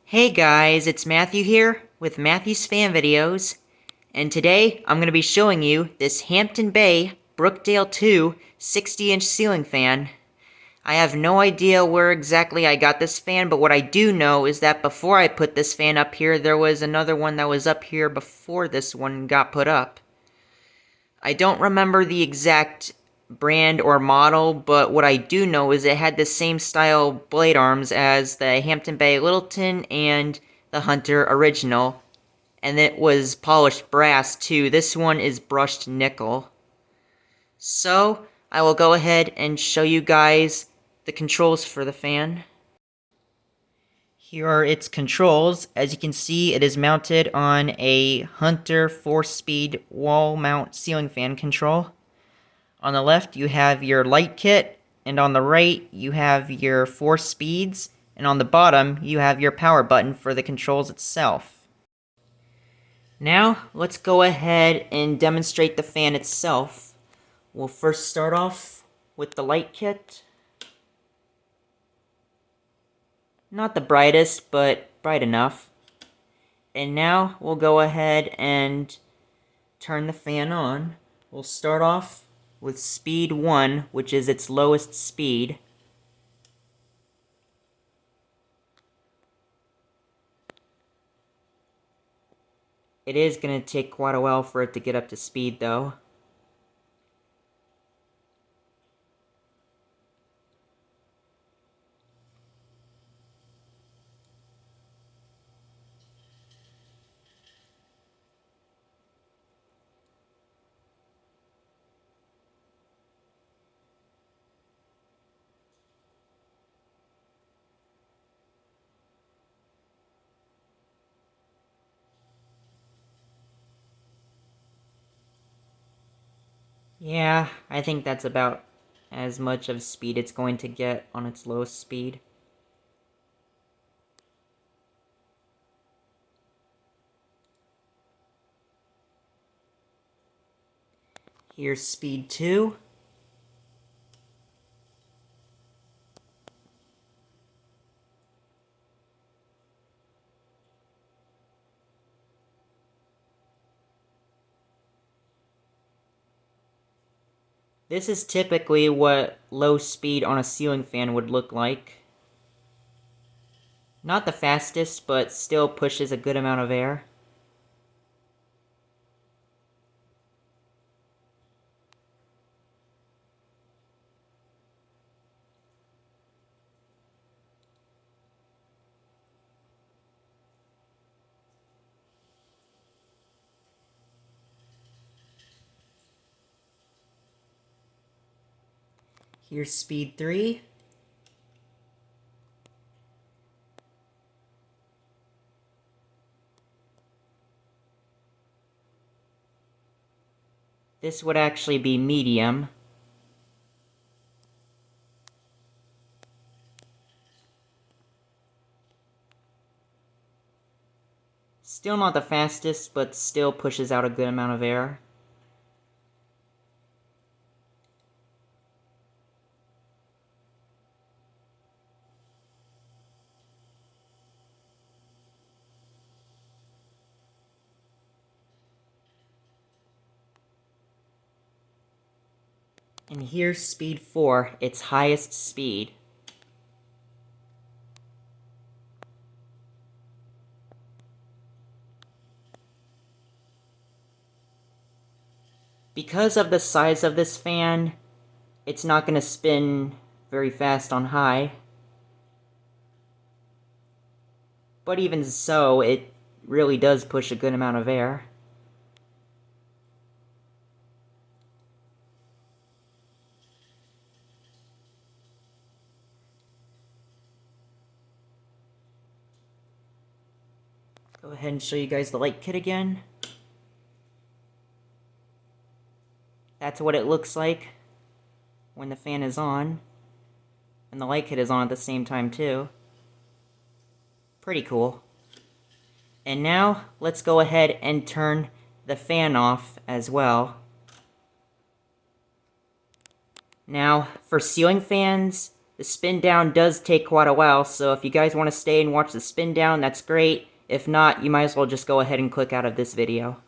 Hey guys, it's Matthew here with Matthew's Fan Videos, and today I'm going to be showing you this Hampton Bay Brookdale 2 60-inch ceiling fan. I have no idea where exactly I got this fan, but what I do know is that before I put this fan up here, there was another one that was up here before this one got put up. I don't remember the exact brand or model, but what I do know is it had the same style blade arms as the Hampton Bay Littleton and the Hunter original, and it was polished brass too. This one is brushed nickel. So, I will go ahead and show you guys the controls for the fan. Here are its controls. As you can see, it is mounted on a Hunter 4-speed wall mount ceiling fan control. On the left, you have your light kit, and on the right, you have your 4 speeds, and on the bottom, you have your power button for the controls itself. Now, let's go ahead and demonstrate the fan itself. We'll first start off with the light kit. Not the brightest, but bright enough. And now, we'll go ahead and turn the fan on. We'll start off with speed 1, which is its lowest speed. It is going to take quite a while for it to get up to speed, though. Yeah, I think that's about as much of speed it's going to get on its lowest speed. Here's speed 2. This is typically what low speed on a ceiling fan would look like. Not the fastest, but still pushes a good amount of air. Here's speed 3. This would actually be medium. Still not the fastest, but still pushes out a good amount of air. And here's speed 4, its highest speed. Because of the size of this fan, it's not going to spin very fast on high. But even so, it really does push a good amount of air. Go ahead and show you guys the light kit again. That's what it looks like when the fan is on. And the light kit is on at the same time too. Pretty cool. And now, let's go ahead and turn the fan off as well. Now, for ceiling fans, The spin down does take quite a while, so if you guys want to stay and watch the spin down, that's great. If not, you might as well just go ahead and click out of this video.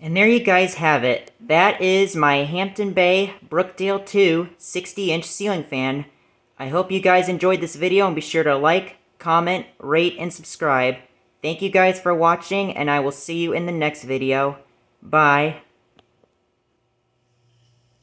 And there you guys have it. That is my Hampton Bay Brookdale 2 60-inch ceiling fan. I hope you guys enjoyed this video, and be sure to like, comment, rate, and subscribe. Thank you guys for watching, and I will see you in the next video. Bye.